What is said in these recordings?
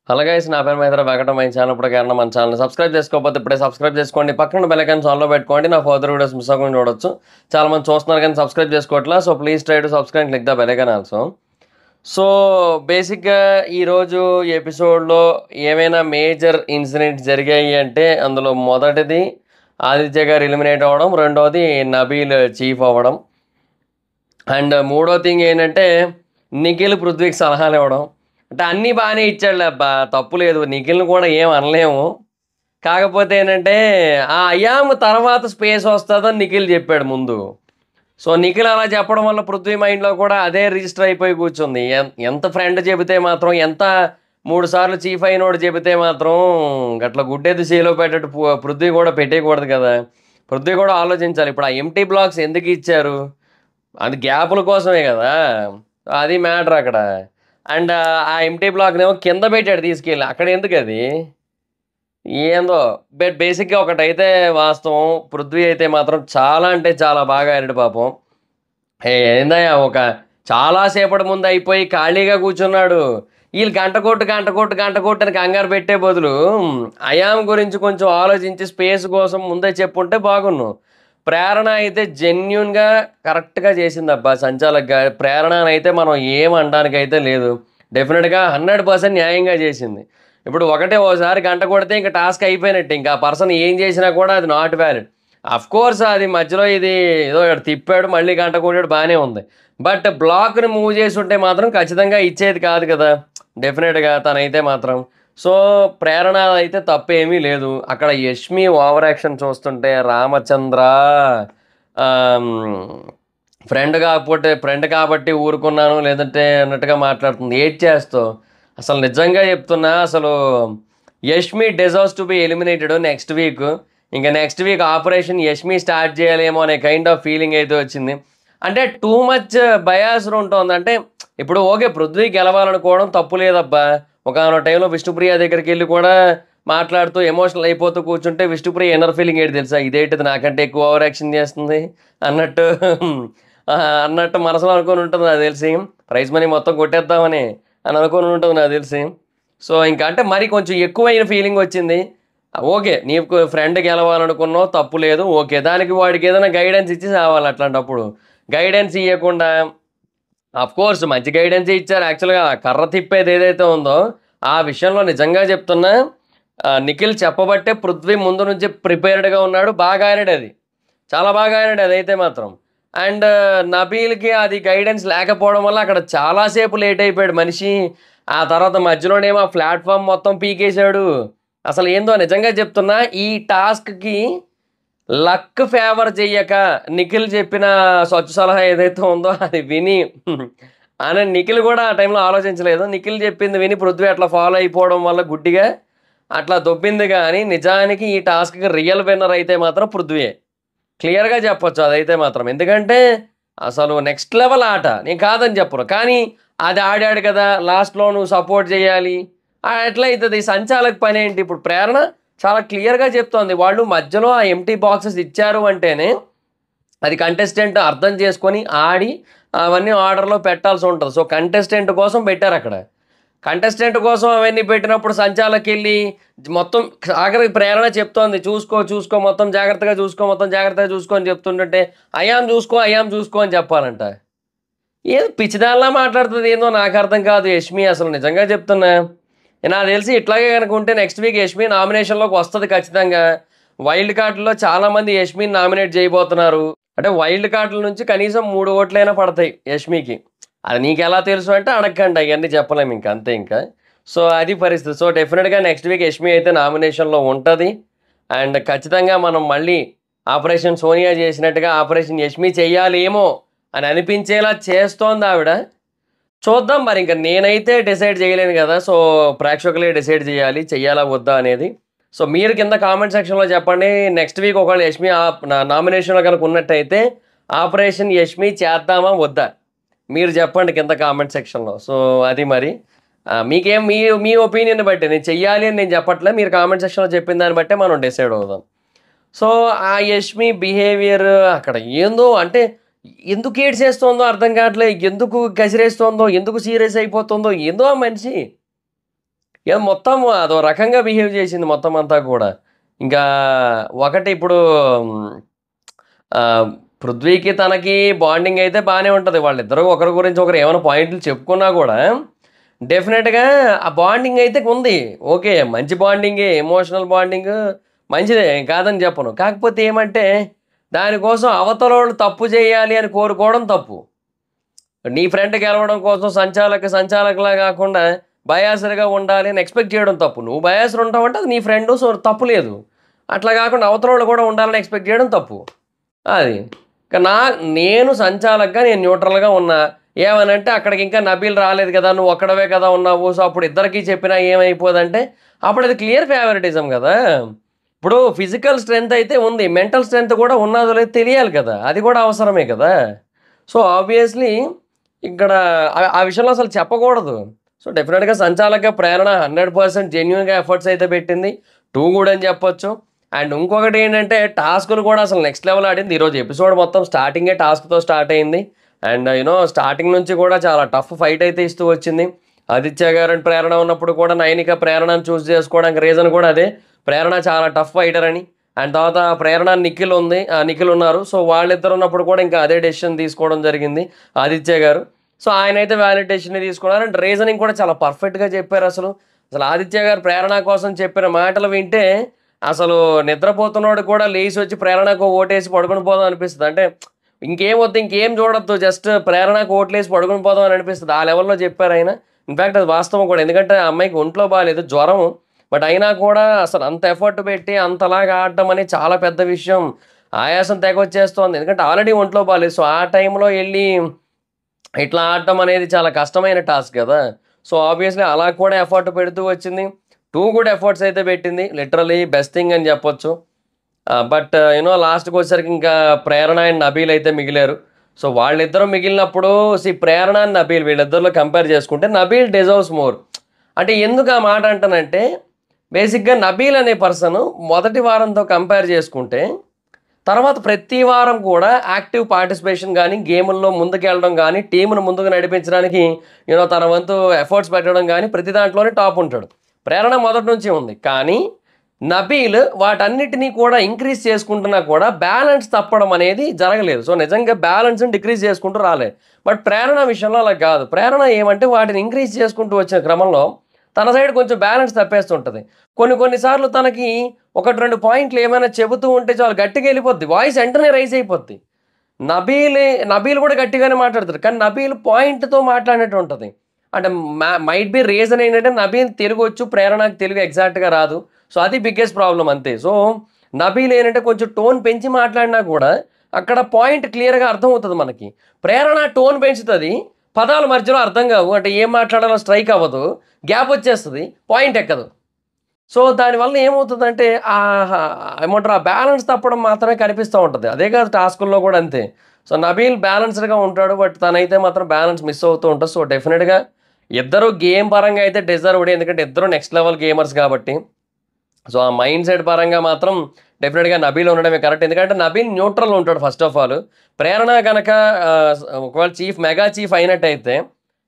Hello guys, నా పేరు Mahindra. Welcome my channel. ఇప్పుడు కారణం మన ఛానల్ సబ్స్క్రైబ్ చేసుకోకపోతే ఇప్పుడే సబ్స్క్రైబ్ చేసుకోండి. పక్కన బెల్ ఐకాన్ ఆన్లో పెట్టుకోండి. నా ఫర్దర్ వీడియోస్ మిస్ అవ్వకుండా చూడొచ్చు. చాలా మంది చూస్తున్నారు కానీ సబ్స్క్రైబ్ చేసుకోవట్లా. So please try to subscribe, click the bell icon also. So బేసిక్గా ఈరోజు ఎపిసోడ్లో ఏమైనా మేజర్ ఇన్సిడెంట్స్ జరిగాయి అంటే అందులో మొదటిది ఆదిత్య గారు ఎలిమినేట్ అవ్వడం, రెండోది నబీల్ చీఫ్ అవ్వడం, అండ్ మూడో థింగ్ ఏంటంటే నిఖిల్ పృథ్వీకి సలహాలు ఇవ్వడం. అంటే అన్నీ బాగానే ఇచ్చాడులే అబ్బా, తప్పు లేదు, నిఖిల్ని కూడా ఏం అనలేము. కాకపోతే ఏంటంటే ఆ అయామ్ తర్వాత స్పేస్ వస్తుందని నిఖిల్ చెప్పాడు ముందు. సో నిఖిల్ అలా చెప్పడం వల్ల పృథ్వీ మైండ్లో కూడా అదే రిజిస్టర్ అయిపోయి కూర్చుంది. ఎంత ఫ్రెండ్ చెబితే మాత్రం, ఎంత 3 సార్లు చీఫ్ అయినోడు చెబితే మాత్రం అట్లా గుడ్డెది చేలో పెట్టట్టు పృథ్వీ కూడా పెట్టేయకూడదు కదా. పృథ్వీ కూడా ఆలోచించాలి. ఇప్పుడు ఆ ఎంటీ బ్లాక్స్ ఎందుకు ఇచ్చారు? అది గ్యాపుల కోసమే కదా, అది మ్యాటర్ అక్కడ. అండ్ ఆ ఎంటీ బ్లాక్నేమో కింద పెట్టాడు తీసుకెళ్ళి, అక్కడ ఎందుకు అది ఏందో. బేసిక్గా ఒకటైతే వాస్తవం, పృథ్వీ అయితే మాత్రం చాలా అంటే చాలా బాగా ఆడాడు పాపం. ఏందయ్యా, ఒక చాలాసేపటి ముందు అయిపోయి ఖాళీగా కూర్చున్నాడు. వీళ్ళు గంట కొట్టు అని కంగారు పెట్టే బదులు అయామ్ గురించి కొంచెం ఆలోచించి స్పేస్ కోసం ముందే చెప్పుంటే బాగున్ను. ప్రేరణ అయితే జెన్యున్గా కరెక్ట్గా చేసింది అబ్బా సంచాలకుగా. ప్రేరణనైతే మనం ఏం అనడానికైతే లేదు. డెఫినెట్గా 100% న్యాయంగా చేసింది. ఇప్పుడు ఓసారి గంట కొడితే ఇంకా టాస్క్ అయిపోయినట్టు. ఇంకా ఆ పర్సన్ ఏం చేసినా కూడా అది నాట్ వ్యాలిడ్. అఫ్ కోర్స్ అది మధ్యలో ఇది ఏదో తిప్పాడు, మళ్ళీ గంట కొట్టాడు, బాగానే ఉంది. బట్ బ్లాక్ని మూవ్ చేసి ఉంటే మాత్రం ఖచ్చితంగా ఇచ్చేది కాదు కదా డెఫినెట్గా తనైతే మాత్రం. సో ప్రేరణ అయితే తప్పేమీ లేదు. అక్కడ యష్మి ఓవర్ యాక్షన్ చూస్తుంటే రామచంద్ర ఫ్రెండ్ కాబట్టి ఊరుకున్నాను లేదంటే అన్నట్టుగా మాట్లాడుతుంది. ఏడ్ చేస్తావు అసలు, నిజంగా చెప్తున్నా. అసలు Yashmi deserves to be eliminated next week. ఇంకా next week operation Yashmi start చేయాలేమో అనే కైండ్ ఆఫ్ ఫీలింగ్ అయితే వచ్చింది. అంటే టూ మచ్ బయాస్ ఉంటుంది. అంటే ఇప్పుడు ఓకే, పృథ్వీ గెలవాలనుకోవడం తప్పు లేదబ్బా. ఒకనొక టైంలో విష్ణుప్రియ దగ్గరికి వెళ్ళి కూడా మాట్లాడుతూ ఎమోషనల్ అయిపోతూ కూర్చుంటే విష్ణుప్రియ ఇన్నర్ ఫీలింగ్ ఏంటి తెలుసా, ఇదేంటిది నాకంటే ఎక్కువ ఓవర్ యాక్షన్ చేస్తుంది అన్నట్టు అన్నట్టు మనసులో అనుకుని ఉంటుంది నాకు తెలిసి. ప్రైజ్ మనీ మొత్తం కొట్టేద్దామని అని అనుకుని ఉంటుంది నాకు తెలిసి. సో ఇంకా అంటే మరి కొంచెం ఎక్కువైన ఫీలింగ్ వచ్చింది. ఓకే, నీకు ఫ్రెండ్ గెలవాలనుకున్నావు, తప్పు లేదు, ఓకే. దానికి వాడికి ఏదైనా గైడెన్స్ ఇచ్చి రావాలి. అట్లాంటప్పుడు గైడెన్స్ ఇవ్వకుండా, కోర్స్ మంచి గైడెన్స్ ఇచ్చారు. యాక్చువల్గా కర్ర తిప్పేది ఏదైతే ఉందో ఆ విషయంలో నిజంగా చెప్తున్నా, నిఖిల్ చెప్పబట్టే పృథ్వీ ముందు నుంచి ప్రిపేర్డ్గా ఉన్నాడు. బాగా ఆడాడు, అది చాలా బాగా ఆడాడు అదైతే మాత్రం. అండ్ నబీల్కి అది గైడెన్స్ లేకపోవడం వల్ల అక్కడ చాలాసేపు లేట్ అయిపోయాడు మనిషి. ఆ తర్వాత మధ్యలోనేమో ఆ ప్లాట్ఫామ్ మొత్తం పీకేశాడు. అసలు ఏందో నిజంగా చెప్తున్నా, ఈ టాస్క్కి లక్ ఫేవర్ చెయ్యక నిఖిల్ చెప్పిన స్వచ్ఛ సలహా ఏదైతే ఉందో అది విని అని నిఖిల్ కూడా ఆ టైంలో ఆలోచించలేదు. నిఖిల్ చెప్పింది విని పృథ్వీ అట్లా ఫాలో అయిపోవడం వల్ల గుడ్డిగా అట్లా దొబ్బింది. కానీ నిజానికి ఈ టాస్క్కి రియల్ విన్నర్ అయితే మాత్రం పృథ్వీయే, క్లియర్గా చెప్పొచ్చు అదైతే మాత్రం. ఎందుకంటే అసలు నెక్స్ట్ లెవెల్ ఆట, నేను కాదని చెప్పను, కానీ అది ఆడాడు కదా, లాస్ట్లో నువ్వు సపోర్ట్ చేయాలి, ఎట్లా అవుతుంది? సంచాలక పని ఏంటి? ఇప్పుడు ప్రేరణ చాలా క్లియర్గా చెప్తోంది, వాళ్ళు మధ్యలో ఆ ఎంటీ బాక్సెస్ ఇచ్చారు అంటేనే అది కంటెస్టెంట్ అర్థం చేసుకొని ఆడి అవన్నీ ఆర్డర్లో పెట్టాల్సి ఉంటుంది. సో కంటెస్టెంట్ కోసం పెట్టారు అక్కడ. కంటెస్టెంట్ కోసం అవన్నీ పెట్టినప్పుడు సంచాలకి వెళ్ళి మొత్తం ఆఖరికి ప్రేరణ చెప్తోంది, చూసుకో మొత్తం జాగ్రత్తగా చూసుకో అని చెప్తుంటే అయాం చూసుకో అని చెప్పాలంట. ఏదో పిచ్చిదాల్లా మాట్లాడుతుంది, ఏందో నాకు అర్థం కాదు యష్మి. అసలు నిజంగా చెప్తున్నా, నాకు తెలిసి ఇట్లాగే కనుక ఉంటే నెక్స్ట్ వీక్ యష్మి నామినేషన్లోకి వస్తుంది ఖచ్చితంగా. వైల్డ్ కార్డులో చాలామంది యష్మిని నామినేట్ చేయబోతున్నారు. అంటే వైల్డ్ కార్డుల నుంచి కనీసం 3 ఓట్లైనా పడతాయి యష్మికి. అది నీకు ఎలా తెలుసు అంటే అడగండి, అవన్నీ చెప్పలేము ఇంకా, అంతే ఇంకా. సో అది పరిస్థితి. సో డెఫినెట్గా నెక్స్ట్ వీక్ యష్మి అయితే నామినేషన్లో ఉంటుంది. అండ్ ఖచ్చితంగా మనం మళ్ళీ ఆపరేషన్ సోనియా చేసినట్టుగా ఆపరేషన్ యష్మి చెయ్యాలేమో అని అనిపించేలా చేస్తోంది ఆవిడ. చూద్దాం మరి. ఇంకా నేనైతే డిసైడ్ చేయలేను కదా, సో ప్రేక్షకులే డిసైడ్ చేయాలి చెయ్యాలా వద్దా అనేది. సో మీరు కింద కామెంట్ సెక్షన్లో చెప్పండి, నెక్స్ట్ వీక్ ఒకవేళ యష్మి నామినేషన్లో కనుక ఉన్నట్టయితే ఆపరేషన్ యష్మి చేద్దామా వద్దా, మీరు చెప్పండి కింద కామెంట్ సెక్షన్లో. సో అది మరి మీకేం మీ ఒపీనియన్ బట్టి, నేను చెయ్యాలి అని నేను చెప్పట్లే, మీరు కామెంట్ సెక్షన్లో చెప్పిన దాన్ని బట్టే మనం డిసైడ్ అవుదాం. సో ఆ యష్మి బిహేవియర్ అక్కడ ఏందో, అంటే ఎందుకు ఏడ్ చేస్తుందో అర్థం కావట్లేదు, ఎందుకు గసిరేస్తుందో, ఎందుకు సీరియస్ అయిపోతుందో, ఏందో ఆ మనిషి ఇక మొత్తం అదో రకంగా బిహేవ్ చేసింది మొత్తం అంతా కూడా. ఇంకా ఒకటి ఇప్పుడు పృథ్వీకి తనకి బాండింగ్ అయితే బాగానే ఉంటుంది. వాళ్ళిద్దరూ ఒకరి గురించి ఒకరు ఏమైనా పాయింట్లు చెప్పుకున్నా కూడా డెఫినెట్గా ఆ బాండింగ్ అయితే ఉంది. ఓకే, మంచి బాండింగే, ఎమోషనల్ బాండింగ్ మంచిదే, కాదని చెప్పను. కాకపోతే ఏమంటే దానికోసం అవతలోళ్ళు తప్పు చేయాలి అని కోరుకోవడం తప్పు. నీ ఫ్రెండ్ గెలవడం కోసం సంచాలకులా కాకుండా బయాసర్గా ఉండాలి అని ఎక్స్పెక్ట్ చేయడం తప్పు. నువ్వు బయాసర్ ఉంటావంటే అది నీ ఫ్రెండు, సో తప్పు లేదు. అట్లా కాకుండా అవతలోళ్ళు కూడా ఉండాలని ఎక్స్పెక్ట్ చేయడం తప్పు. అది నేను సంచాలకుగా నేను న్యూట్రల్గా ఉన్నా. ఏమనంటే అక్కడికి ఇంకా నబీల్ రాలేదు కదా, నువ్వు ఒక్కడవే కదా ఉన్నావు, సో అప్పుడు ఇద్దరికి చెప్పినా ఏమైపోదంటే అప్పుడు అది క్లియర్ ఫేవరెటిజం కదా. ఇప్పుడు ఫిజికల్ స్ట్రెంగ్త్ అయితే ఉంది, మెంటల్ స్ట్రెంగ్త్ కూడా ఉన్నదో లేదు తెలియాలి కదా, అది కూడా అవసరమే కదా. సో ఆబ్వియస్లీ ఇక్కడ ఆ విషయంలో అసలు చెప్పకూడదు. సో డెఫినెట్గా సంచాలక ప్రేరణ 100% జెన్యున్గా ఎఫర్ట్స్ అయితే పెట్టింది, టూ గుడ్ అని చెప్పొచ్చు. అండ్ ఇంకొకటి ఏంటంటే టాస్కులు కూడా అసలు నెక్స్ట్ లెవెల్ ఆడింది. ఈరోజు ఎపిసోడ్ మొత్తం స్టార్టింగే టాస్క్తో స్టార్ట్ అయింది. అండ్ స్టార్టింగ్ నుంచి కూడా చాలా టఫ్ ఫైట్ అయితే ఇస్తూ వచ్చింది. ఆదిత్య గారు అండ్ ప్రేరణ ఉన్నప్పుడు కూడా నైనిక ప్రేరణను చూస్ చేసుకోవడానికి రీజన్ కూడా అదే, ప్రేరణ చాలా టఫ్ ఫైటర్ అని. అండ్ తర్వాత ప్రేరణ నిఖిల్ ఉన్నారు. సో వాళ్ళిద్దరు ఉన్నప్పుడు కూడా ఇంకా అదే డెసిషన్ తీసుకోవడం జరిగింది ఆదిత్య గారు. సో ఆయన అయితే వ్యాలిడ్ డెసిషన్ తీసుకున్నారు. అండ్ రీజనింగ్ కూడా చాలా పర్ఫెక్ట్గా చెప్పారు. అసలు ఆదిత్య గారు ప్రేరణ కోసం చెప్పిన మాటలు వింటే అసలు నిద్రపోతున్నాడు కూడా లేచి వచ్చి ప్రేరణకు ఓటేసి పడుకుని పోదాం అనిపిస్తుంది. అంటే ఇంకేం వద్దు, ఇంకేం చూడొద్దు, జస్ట్ ప్రేరణకు ఓట్లేసి పడుకుని పోదాం అని అనిపిస్తుంది. ఆ లెవెల్లో చెప్పారు ఆయన. ఇన్ఫ్యాక్ట్ అది వాస్తవం కూడా, ఎందుకంటే ఆ అమ్మాయికి ఒంట్లో బాగాలేదు, జ్వరం. బట్ అయినా కూడా అసలు అంత ఎఫర్ట్ పెట్టి అంతలాగా ఆడటం అనేది చాలా పెద్ద విషయం. ఆయాసం తెగొచ్చేస్తోంది, ఎందుకంటే ఆల్రెడీ ఒంట్లో బాగాలేదు. సో ఆ టైంలో వెళ్ళి ఇట్లా ఆడటం అనేది చాలా కష్టమైన టాస్క్ కదా. సో ఆబ్వియస్లీ అలా కూడా ఎఫర్ట్ పెడుతూ వచ్చింది. టూ గుడ్ ఎఫర్ట్స్ అయితే పెట్టింది, లిటరలీ బెస్ట్ థింగ్ అని చెప్పొచ్చు. బట్ లాస్ట్కి వచ్చేసరికి ఇంకా ప్రేరణ అండ్ నబీల్ అయితే మిగిలారు. సో వాళ్ళిద్దరూ మిగిలినప్పుడు ప్రేరణ అండ్ నబీల్ వీళ్ళిద్దరిలో కంపేర్ చేసుకుంటే నబీల్ డిజర్వ్స్ మోర్. అంటే ఎందుకు ఆ మాట అంటానంటే బేసిక్గా నబీల్ అనే పర్సన్ మొదటి వారంతో కంపేర్ చేసుకుంటే తర్వాత ప్రతి వారం కూడా యాక్టివ్ పార్టిసిపేషన్ కానీ, గేముల్లో ముందుకెళ్ళడం కానీ, టీమును ముందుకు నడిపించడానికి తన వంతు ఎఫర్ట్స్ పెట్టడం కానీ ప్రతి దాంట్లోనే టాప్ ఉంటాడు. ప్రేరణ మొదటి నుంచి ఉంది, కానీ నబీల్ వాటన్నిటినీ కూడా ఇంక్రీజ్ చేసుకుంటున్నా కూడా బ్యాలెన్స్ తప్పడం అనేది జరగలేదు. సో నిజంగా బ్యాలెన్స్ని డిక్రీజ్ చేసుకుంటూ రాలేదు. బట్ ప్రేరణ విషయంలో అలా కాదు. ప్రేరణ ఏమంటే వాటిని ఇంక్రీజ్ చేసుకుంటూ వచ్చిన క్రమంలో తన సైడ్ కొంచెం బ్యాలెన్స్ తప్పేస్తుంటుంది. కొన్నిసార్లు తనకి 1-2 పాయింట్లు ఏమైనా చెబుతూ ఉంటే చాలా గట్టిగా వెళ్ళిపోద్ది, వాయిస్ వెంటనే రైజ్ అయిపోద్ది. నబీల్ కూడా గట్టిగానే మాట్లాడతాడు, కానీ నబీల్ పాయింట్తో మాట్లాడినట్టు ఉంటుంది. అంటే మైట్ బి రీజన్ ఏంటంటే నబీల్ తెలుగు వచ్చు, ప్రేరణకు తెలుగు ఎగ్జాక్ట్గా రాదు. సో అది బిగ్గెస్ట్ ప్రాబ్లం అంతే. సో నబీల్ ఏంటంటే కొంచెం టోన్ పెంచి మాట్లాడినా కూడా అక్కడ పాయింట్ క్లియర్గా అర్థమవుతుంది మనకి. ప్రేరణ టోన్ పెంచుతుంది, పదాల మధ్యలో అర్థం కావు, అంటే ఏం మాట్లాడాలో స్ట్రైక్ అవ్వదు, గ్యాప్ వచ్చేస్తుంది, పాయింట్ ఎక్కదు. సో దానివల్ల ఏమవుతుందంటే ఏమంటారు, ఆ బ్యాలెన్స్ తప్పడం మాత్రమే కనిపిస్తూ ఉంటుంది. అదే కాదు టాస్కుల్లో కూడా అంతే. సో నబీల్ బ్యాలెన్స్డ్గా ఉంటాడు, బట్ తనైతే మాత్రం బ్యాలెన్స్ మిస్ అవుతూ ఉంటుంది. సో డెఫినెట్గా ఇద్దరు గేమ్ పరంగా అయితే డిజర్వ్డ్, ఎందుకంటే ఇద్దరు నెక్స్ట్ లెవెల్ గేమర్స్ కాబట్టి. సో ఆ మైండ్ సెట్ పరంగా మాత్రం డెఫినెట్గా నబీల్ ఉండడమే కరెక్ట్, ఎందుకంటే నబీల్ న్యూట్రల్ ఉంటాడు ఫస్ట్ ఆఫ్ ఆల్. ప్రేరణ కనుక ఒకవేళ మెగా చీఫ్ అయినట్టయితే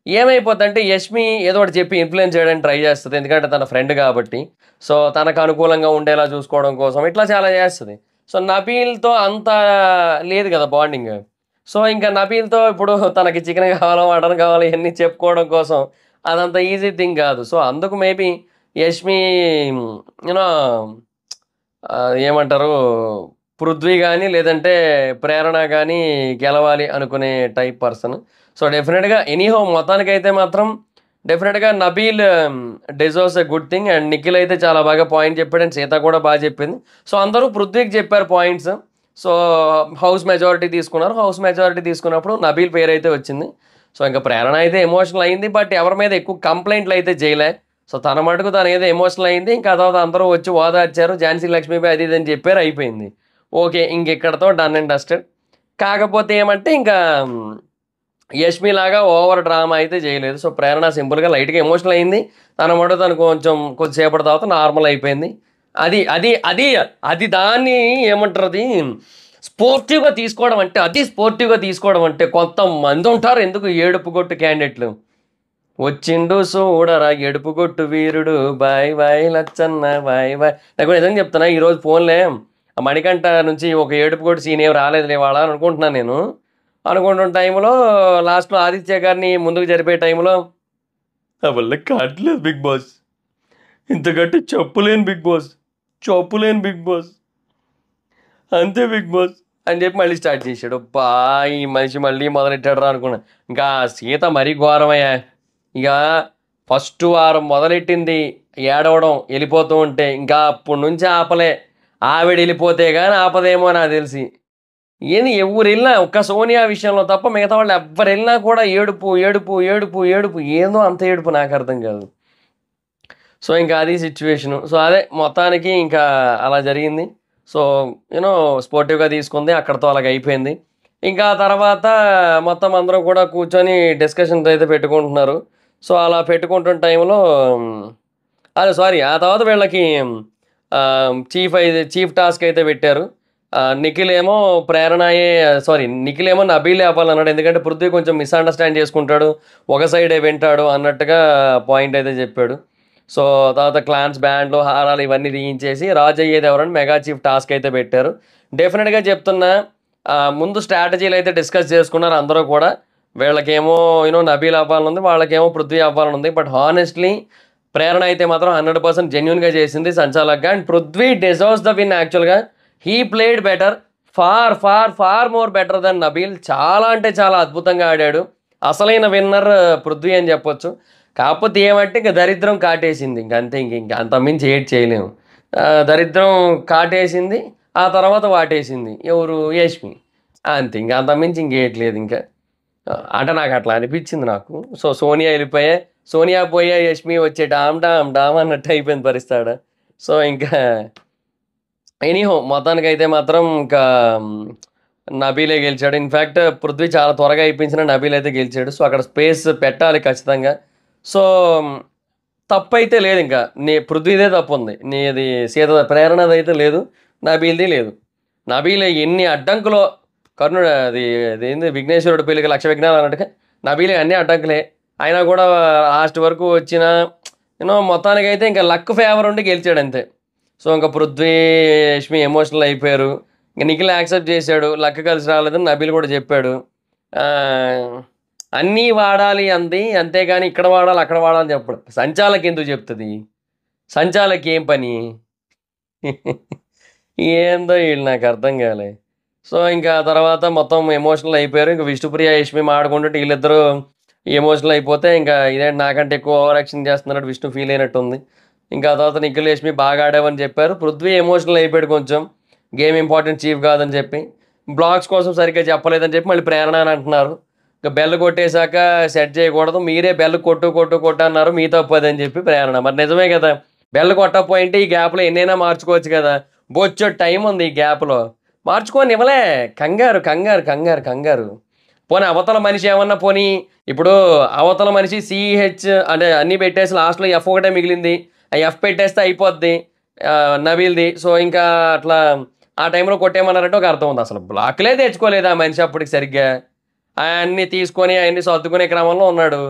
ఏమైపోద్దంటే యష్మి ఏదో ఒకటి చెప్పి ఇన్ఫ్లుయెన్స్ చేయడానికి ట్రై చేస్తుంది, ఎందుకంటే తన ఫ్రెండ్ కాబట్టి. సో తనకు అనుకూలంగా ఉండేలా చూసుకోవడం కోసం ఇట్లా చాలా చేస్తుంది. సో నబీల్తో అంత లేదు కదా బాండింగ్. సో ఇంకా నబీల్తో ఇప్పుడు తనకి చికెన్ కావాలో మటన్ కావాలో ఇవన్నీ చెప్పుకోవడం కోసం అదంత ఈజీ థింగ్ కాదు. సో అందుకు మేబీ యష్మి ఏమంటారు, పృథ్వీ కానీ లేదంటే ప్రేరణ కానీ గెలవాలి అనుకునే టైప్ పర్సన్. సో డెఫినెట్గా ఎనీహో మొత్తానికైతే మాత్రం డెఫినెట్గా Nabeel deserves a good thing. And Nikhil అయితే చాలా బాగా పాయింట్ చెప్పాడు, అండ్ సీత కూడా బాగా చెప్పింది. సో అందరూ పృథ్వీకి చెప్పారు పాయింట్స్. సో హౌస్ మెజారిటీ తీసుకున్నప్పుడు నబీల్ పేరు అయితే వచ్చింది. సో ఇంకా ప్రేరణ అయితే ఎమోషనల్ అయింది, బట్ ఎవరి మీద ఎక్కువ కంప్లైంట్లు అయితే చేయలే. సో తన మటుకు తను ఏదో ఎమోషనల్ అయింది, ఇంకా తర్వాత అందరూ వచ్చి ఓదార్చారు, ఝాన్సీ లక్ష్మీబాయి అది ఇది అని చెప్పారు, అయిపోయింది. ఓకే, ఇంకెక్కడతో డన్ అండ్ డస్టెడ్. కాకపోతే ఏమంటే ఇంకా యష్మి లాగా ఓవర్ డ్రామా అయితే చేయలేదు. సో ప్రేరణ సింపుల్గా లైట్గా ఎమోషనల్ అయింది, తన మటుకు తను కొద్దిసేపటి తర్వాత నార్మల్ అయిపోయింది. అది అది అది అది దాన్ని ఏమంటారు, అది స్పోర్టివ్గా తీసుకోవడం అంటే కొంతమంది ఉంటారు ఎందుకు ఏడుపు కొట్టు క్యాండిడేట్లు, వచ్చిండు చూడరా ఎడుపు కొట్టు వీరుడు bye bye Lachanna bye bye. నాకు నిజంగా చెప్తున్నా, ఈరోజు ఫోన్లే ఆ మణికంఠ నుంచి ఒక ఏడుపు కొట్టు సీన్ ఏం రాలేదులే వాళ్ళ అని అనుకుంటున్నాను నేను. అనుకుంటున్న టైంలో లాస్ట్లో ఆదిత్య గారిని ముందుకు జరిపే టైంలో ఆ వల్ల కావట్లేదు బిగ్ బాస్, ఇంతకంటే చెప్పలేను బిగ్ బాస్, చెప్పలేను బిగ్ బాస్, అంతే బిగ్ బాస్ అని చెప్పి మళ్ళీ స్టార్ట్ చేశాడు. బా ఈ మనిషి మళ్ళీ మొదలెట్టాడు రా అనుకున్నా. ఇంకా సీత మరీ ఘోరమయ్యా. ఇక ఫస్ట్ వారం మొదలెట్టింది ఏడవడం వెళ్ళిపోతూ ఉంటే ఇంకా అప్పటి నుంచి ఆపలే. ఆవిడ వెళ్ళిపోతే కానీ ఆపదేమో నాకు తెలిసి. ఏంది ఎవరు వెళ్ళినా ఒక్క సోనియా విషయంలో తప్ప మిగతా వాళ్ళు ఎవ్వరు వెళ్ళినా కూడా ఏడుపు ఏడుపు ఏడుపు ఏడుపు, ఏందో అంత ఏడుపు నాకు అర్థం కాదు. సో ఇంకా అది సిచ్యువేషను. సో అదే మొత్తానికి ఇంకా అలా జరిగింది. సో యూనో స్పోర్టివ్గా తీసుకుంది, అక్కడితో అలాగ అయిపోయింది. ఇంకా తర్వాత మొత్తం అందరూ కూడా కూర్చొని డిస్కషన్స్ అయితే పెట్టుకుంటున్నారు. సో అలా పెట్టుకుంటున్న టైంలో అదే సారీ ఆ తర్వాత వీళ్ళకి చీఫ్ టాస్క్ అయితే పెట్టారు. నిఖిల్ ఏమో ప్రేరణయే సారీ నిఖిల్ ఏమో నబీలే అవ్వాలన్నాడు. ఎందుకంటే పృథ్వీ కొంచెం మిస్అండర్స్టాండ్ చేసుకుంటాడు, ఒక సైడే వింటాడు అన్నట్టుగా పాయింట్ అయితే చెప్పాడు. సో తర్వాత క్లాన్స్ బ్యాండ్లు హారాలు ఇవన్నీ తీయించేసి రాజు అయ్యేది ఎవరని మెగా చీఫ్ టాస్క్ అయితే పెట్టారు. డెఫినెట్గా చెప్తున్నా, ముందు స్ట్రాటజీలు అయితే డిస్కస్ చేసుకున్నారు అందరూ కూడా. వీళ్ళకేమో యూనో నబీల్ అవ్వాలని ఉంది, వాళ్ళకేమో పృథ్వీ అవ్వాలని ఉంది. బట్ హానెస్ట్లీ ప్రేరణ అయితే మాత్రం 100% జెన్యున్గా చేసింది సంచాలక్గా. And Prithvi deserves the win యాక్చువల్గా. He played better, far far far more better than Nabeel. చాలా అంటే చాలా అద్భుతంగా ఆడాడు. అసలైన విన్నర్ పృథ్వీ అని చెప్పొచ్చు. కాకపోతే ఏమంటే ఇంకా దరిద్రం కాటేసింది, ఇంకంతే. ఇంక అంతమించి ఏడ్ చేయలేము. దరిద్రం కాటేసింది, ఆ తర్వాత వాటేసింది ఎవరు, యష్మి. అంతే, ఇంక అంతమించి ఇంకేయట్లేదు ఇంకా. అంటే నాకు అట్లా అనిపించింది నాకు. సో సోనియా వెళ్ళిపోయా, సోనియా పోయా, యష్మి వచ్చే డామ్ డామ్ డామ్ అన్నట్టు అయిపోయింది పరిస్థితి. సో ఇంకా ఎనీహో మొత్తానికైతే మాత్రం ఇంకా నబీలే గెలిచాడు. ఇన్ఫ్యాక్ట్ పృథ్వీ చాలా త్వరగా అయిపోయించిన నబీల్ అయితే గెలిచాడు. సో అక్కడ స్పేస్ పెట్టాలి ఖచ్చితంగా. సో తప్పు అయితే లేదు, ఇంకా పృథ్వీదే తప్పు ఉంది. నీది సీత ప్రేరణది అయితే లేదు, నబీల్ది లేదు. నబీల్ ఎన్ని అడ్డంకులో కర్ణుడు అదేంది విఘ్నేశ్వరుడు పెళ్ళికి 1,00,000 విఘ్నాలు అన్నట్టుగా నబీలే అన్ని అడ్డంకులే. అయినా కూడా లాస్ట్ వరకు వచ్చిన యూనో మొత్తానికైతే ఇంకా లక్ ఫేవర్ ఉండి గెలిచాడు అంతే. సో ఇంకా పృథ్వీ యష్మి ఎమోషనల్ అయిపోయారు. ఇంకా నిఖిల్ యాక్సెప్ట్ చేశాడు, లక్ కలిసి రాలేదని నబీల్ కూడా చెప్పాడు. అన్నీ వాడాలి అంది, అంతేగాని ఇక్కడ వాడాలి అక్కడ వాడాలని చెప్పడు. సంచాలకి ఎందుకు చెప్తుంది? సంచాలకి ఏం పని? ఏందో వీళ్ళు నాకు అర్థం కాలే. సో ఇంకా తర్వాత మొత్తం ఎమోషనల్ అయిపోయారు. ఇంకా విష్ణుప్రియ యష్మి మాడుకుంటుంటే వీళ్ళిద్దరూ ఎమోషనల్ అయిపోతే ఇంకా ఇదేంటి నాకంటే ఎక్కువ ఓవర్ యాక్షన్ చేస్తున్నట్టు విష్ణు ఫీల్ అయినట్టుంది. ఇంకా తర్వాత నిఖిల్ యష్మి బాగా ఆడావని చెప్పారు. పృథ్వీ ఎమోషనల్ అయిపోయాడు కొంచెం, గేమ్ ఇంపార్టెంట్ చీఫ్ కాదని చెప్పి. బ్లాగ్స్ కోసం సరిగ్గా చెప్పలేదని చెప్పి మళ్ళీ ప్రేరణ అని అంటున్నారు. ఇంకా బెల్ కొట్టేశాక సెట్ చేయకూడదు, మీరే బెల్ కొట్టు అన్నారు, మీ తప్పు అదని చెప్పి ప్రేరణ. మరి నిజమే కదా, బెల్ కొట్టకపోయింటే ఈ గ్యాప్లో ఎన్నైనా మార్చుకోవచ్చు కదా. బొచ్చో టైం ఉంది ఈ గ్యాప్లో, మార్చుకొని ఇవ్వలే. కంగారు కంగారు కంగారు కంగారు. పోనీ అవతల మనిషి ఏమన్నా పోనీ, ఇప్పుడు అవతల మనిషి సిహెచ్ అంటే అన్నీ పెట్టేసి లాస్ట్లో ఎఫ్ ఒకటే మిగిలింది, ఆ ఎఫ్ పెట్టేస్తే అయిపోద్ది నబీల్ది. సో ఇంకా అట్లా ఆ టైంలో కొట్టేయమన్నారంటే ఒక అర్థం ఉంది. అసలు బ్లాక్లే తెచ్చుకోలేదు ఆ మనిషి అప్పటికి సరిగ్గా. అవన్నీ తీసుకొని అవన్నీ సర్దుకునే క్రమంలో ఉన్నాడు.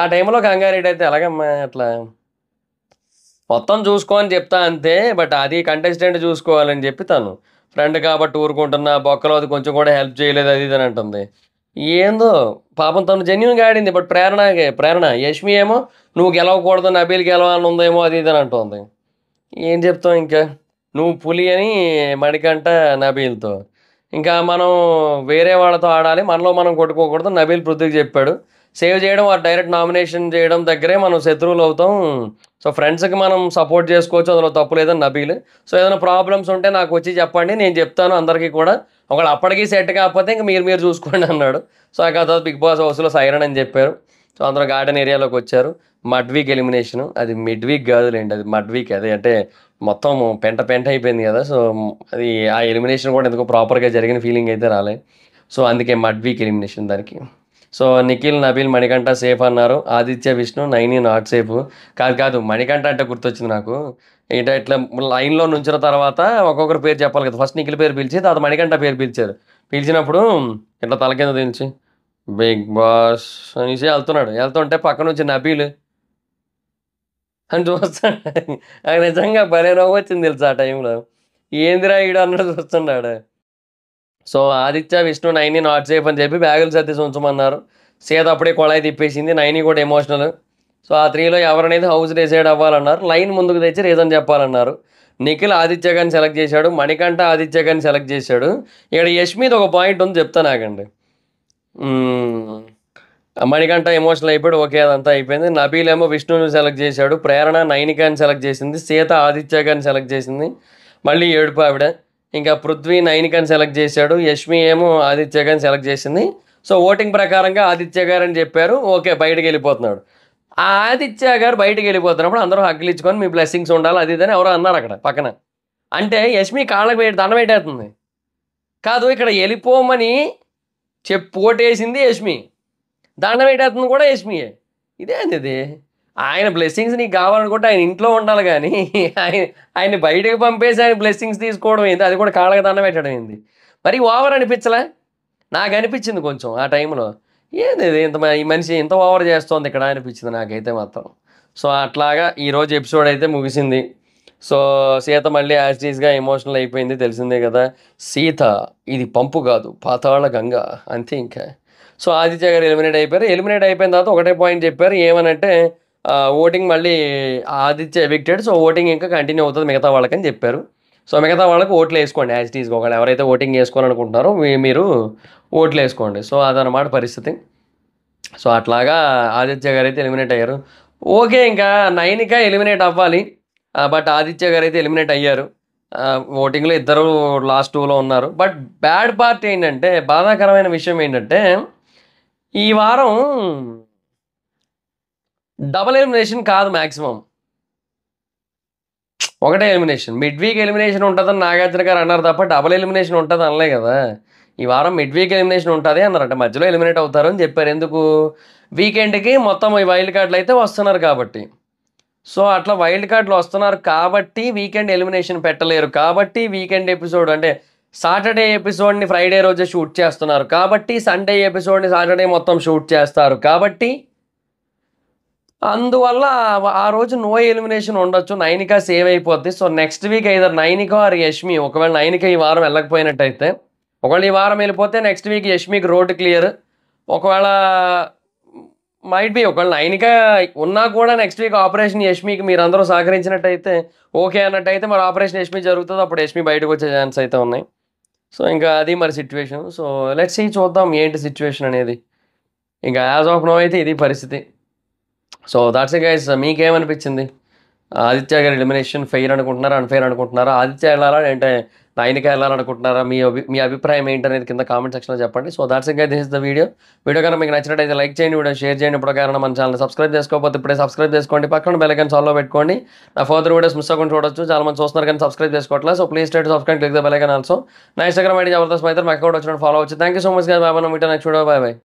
ఆ టైంలో కంగారెడ్డి అయితే ఎలాగమ్మా అట్లా మొత్తం చూసుకోని చెప్తా అంతే. బట్ అది కంటెస్టెంట్ చూసుకోవాలని చెప్పి తను ఫ్రెండ్ కాబట్టి ఊరుకుంటున్నా, బొక్కలో అది కొంచెం కూడా హెల్ప్ చేయలేదు అది ఇది అని అంటుంది. ఏందో పాపం తను జెన్యున్గా ఆడింది. బట్ ప్రేరణ యష్మి ఏమో నువ్వు గెలవకూడదు, నబీల్ గెలవాలని ఉందేమో అది ఇది అని అంటుంది. ఏం చెప్తావు ఇంకా, నువ్వు పులి అని మణికంఠ నబీల్తో. ఇంకా మనం వేరే వాళ్ళతో ఆడాలి, మనలో మనం కొట్టుకోకూడదు నబీల్ పృథ్వీకి చెప్పాడు. సేవ్ చేయడం ఆ డైరెక్ట్ నామినేషన్ చేయడం దగ్గరే మనం శత్రువులు అవుతాం. సో ఫ్రెండ్స్కి మనం సపోర్ట్ చేసుకోవచ్చు, అందులో తప్పు లేదని నబీల్. సో ఏదైనా ప్రాబ్లమ్స్ ఉంటే నాకు వచ్చి చెప్పండి, నేను చెప్తాను అందరికీ కూడా. ఒకవేళ అప్పటికీ సెట్ కాకపోతే ఇంక మీరు చూసుకోండి అన్నాడు. సో ఆ తర్వాత బిగ్ బాస్ హౌస్లో సైరన్ అని చెప్పారు. సో అందరూ గార్డెన్ ఏరియాలోకి వచ్చారు. మడ్ వీక్ ఎలిమినేషన్, అది మిడ్ వీక్ కాదులేండి, అది మడ్ వీక్. అదే అంటే మొత్తం పెంట అయిపోయింది కదా. సో అది ఆ ఎలిమినేషన్ కూడా ఎందుకో ప్రాపర్గా జరిగిన ఫీలింగ్ అయితే రాలే. సో అందుకే మడ్ వీక్ ఎలిమినేషన్ దానికి. సో నిఖిల్ నబీల్ మణికంఠ సేఫ్ అన్నారు. Aditya Vishnu Naini not safe. కాదు మణికంఠ అంటే గుర్తొచ్చింది నాకు. ఇట్లా లైన్లో నుంచిన తర్వాత ఒక్కొక్కరు పేరు చెప్పాలి కదా. ఫస్ట్ నిఖిల్ పేరు పిలిచి తర్వాత మణికంఠ పేరు పిలిచారు. పిలిచినప్పుడు ఇట్లా తల కింద దించి బిగ్ బాస్ అనేసి వెళ్తున్నాడు. వెళ్తుంటే పక్క నుంచి నబీల్ అని చూస్తాడు. నాకు నిజంగా భలే నవ్వొచ్చింది తెలుసా ఆ టైంలో. ఏందిరా ఈడు అన్నట్టు చూస్తున్నాడు. So Aditya, Vishnu, Naini not safe అని చెప్పి బ్యాగులు సర్దేసి ఉంచమన్నారు. సీత అప్పుడే కొళాయి తిప్పేసింది. నైని కూడా ఎమోషనల్. సో ఆ త్రీలో ఎవరనేది హౌస్ డిసైడ్ అవ్వాలన్నారు. లైన్ ముందుకు తెచ్చి రీజన్ చెప్పాలన్నారు. నిఖిల్ ఆదిత్య గారిని సెలెక్ట్ చేశాడు. మణికంఠ ఆదిత్య గారిని సెలెక్ట్ చేశాడు. ఇక్కడ యష్మిది ఒక పాయింట్ ఉంది చెప్తాను ఆగండి. మ్మ్. మణికంఠ ఎమోషనల్ అయిపోయాడు. ఓకే అదంతా అయిపోయింది. నబీల్ ఏమో విష్ణుని సెలెక్ట్ చేశాడు. ప్రేరణ నైనికాని సెలెక్ట్ చేసింది. సీత ఆదిత్య గారిని సెలెక్ట్ చేసింది. మళ్ళీ ఏడుపు ఆవిడ. ఇంకా పృథ్వీ నైనికాని సెలెక్ట్ చేశాడు. యష్మి ఏమో ఆదిత్య గారిని సెలెక్ట్ చేసింది. సో ఓటింగ్ ప్రకారంగా ఆదిత్య గారు అని చెప్పారు. ఓకే బయటకు వెళ్ళిపోతున్నాడు. ఆ ఆదిత్య గారు బయటకు వెళ్ళిపోతున్నప్పుడు అందరూ హక్కులు ఇచ్చుకొని మీ బ్లెస్సింగ్స్ ఉండాలి అది ఇదని ఎవరో అన్నారు అక్కడ పక్కన. అంటే యష్మి కాళ్ళకి దండం పెట్టేస్తుంది. కాదు ఇక్కడ వెళ్ళిపోమని ఓటేసింది యష్మి. దండం పెట్టేస్తుంది కూడా యష్మియే. ఇదేంది ఇది? ఆయన బ్లెస్సింగ్స్ నీకు కావాలనుకుంటే ఆయన ఇంట్లో ఉండాలి కానీ ఆయన బయటకు పంపేసి ఆయన బ్లెస్సింగ్స్ తీసుకోవడం ఏంది? అది కూడా కాళ్ళకి దండం పెట్టడం ఏంది? మరి ఓవర్ అనిపించలే? నాకు అనిపించింది కొంచెం ఆ టైంలో. ఏంది ఇది ఇంత ఈ మనిషి ఇంత ఓవర్ చేస్తోంది ఇక్కడ అనిపించింది నాకైతే మాత్రం. సో అట్లాగా ఈరోజు ఎపిసోడ్ అయితే ముగిసింది. సో సీత మళ్ళీ యాజ్టీస్గా ఎమోషనల్ అయిపోయింది తెలిసిందే కదా. సీత ఇది పంపు కాదు పాతాళ గంగ అంతే ఇంకా. సో ఆదిత్య గారు ఎలిమినేట్ అయిపోయారు. ఎలిమినేట్ అయిపోయిన తర్వాత ఒకటే పాయింట్ చెప్పారు ఏమనంటే ఓటింగ్ మళ్ళీ ఆదిత్య ఎవిక్టెడ్. సో ఓటింగ్ ఇంకా కంటిన్యూ అవుతుంది మిగతా వాళ్ళకని చెప్పారు. సో మిగతా వాళ్ళకి ఓట్లు వేసుకోండి యాజ్టీస్గా. ఒకవేళ ఎవరైతే ఓటింగ్ వేసుకోవాలనుకుంటున్నారో మీరు ఓట్లు వేసుకోండి. సో అదనమాట పరిస్థితి. సో అట్లాగా ఆదిత్య గారు అయితే ఎలిమినేట్ అయ్యారు. ఓకే ఇంకా నైనిక ఎలిమినేట్ అవ్వాలి. బట్ ఆదిత్య గారు అయితే ఎలిమినేట్ అయ్యారు. ఓటింగ్లో ఇద్దరు లాస్ట్ 2లో ఉన్నారు. బట్ బ్యాడ్ పార్ట్ ఏంటంటే బాధాకరమైన విషయం ఏంటంటే ఈ వారం డబల్ ఎలిమినేషన్ కాదు మ్యాక్సిమం. ఒకటే ఎలిమినేషన్. మిడ్ వీక్ ఎలిమినేషన్ ఉంటుందని నాగార్జున గారు అన్నారు తప్ప డబల్ ఎలిమినేషన్ ఉంటుంది అనలే కదా. ఈ వారం మిడ్ వీక్ ఎలిమినేషన్ ఉంటుంది అన్నారంట. మధ్యలో ఎలిమినేట్ అవుతారు అని చెప్పారు. ఎందుకు? వీకెండ్కి మొత్తం ఈ వైల్డ్ కార్డులు అయితే వస్తున్నారు కాబట్టి. సో అట్లా వైల్డ్ కార్డులు వస్తున్నారు కాబట్టి వీకెండ్ ఎలిమినేషన్ పెట్టలేరు కాబట్టి వీకెండ్ ఎపిసోడ్ అంటే సాటర్డే ఎపిసోడ్ని ఫ్రైడే రోజే షూట్ చేస్తున్నారు కాబట్టి సండే ఎపిసోడ్ని సాటర్డే మొత్తం షూట్ చేస్తారు కాబట్టి అందువల్ల ఆ రోజు నో ఎలిమినేషన్ ఉండొచ్చు. నైనిక సేవ్ అయిపోద్ది. So next week either Nainika or Yashmi. ఒకవేళ నైనిక ఈ వారం వెళ్ళకపోయినట్టయితే ఒకవేళ ఈ వారం వెళ్ళిపోతే నెక్స్ట్ వీక్ యష్మికి రోడ్ క్లియర్. ఒకవేళ మైట్ బి ఒకవేళ నైనిక ఉన్నా కూడా నెక్స్ట్ వీక్ ఆపరేషన్ యష్మికి మీరు అందరూ సహకరించినట్టయితే ఓకే అన్నట్టయితే మరి ఆపరేషన్ యష్మి జరుగుతుంది. అప్పుడు యష్మి బయటకు వచ్చే ఛాన్స్ అయితే ఉన్నాయి. సో ఇంకా అది మరి సిచ్యువేషన్. సో లెట్స్ సీ చూద్దాం ఏంటి సిచ్యువేషన్ అనేది. ఇంకా యాజ్ ఆఫ్ నో అయితే ఇది పరిస్థితి. So that's it guys. మీకేమనిపించింది? ఆదిత్య గారి ఎలిమినేషన్ ఫెయిర్ అనుకుంటున్నారా అన్ఫెయిర్ అనుకుంటున్నారా? ఆదిత్య వెళ్ళాలా అంటే నైనిక వెళ్ళాలనుకుంటున్నారా? మీ అభిప్రాయం ఏంటనేది కింద కామెంట్ సెక్షన్లో చెప్పండి. So that's it guys. This is the video కనుక మీకు నచ్చినట్టయితే లైక్ చేయండి, వీడియో షేర్ చేయండి. ఇప్పుడు కారణం మన ఛానల్ సబ్స్క్రైబ్ చేసుకోకపోతే ఇప్పుడే సబ్స్క్రైబ్ చేసుకోండి. పక్కన బెల్ ఐకాన్ ఆల్లో పెట్టుకోండి. నా ఫర్దర్ వీడియోస్ మిస్ అవ్వకుండా చూడొచ్చు. చాలా మంది చూస్తున్నారు కానీ సబ్స్క్రైబ్ చేసుకోవట్లేదు. So please try to subscribe, click the bell icon also. నా ఇన్స్టాగ్రామ్ ఐడి జబర్దస్త్ మైత్రి, మా అకౌంట్ వచ్చినట్టు ఫాలో అవచ్చు. Thank you so much guys. Bye. మనం మీతో నెక్స్ట్ వీడియో. Bye bye.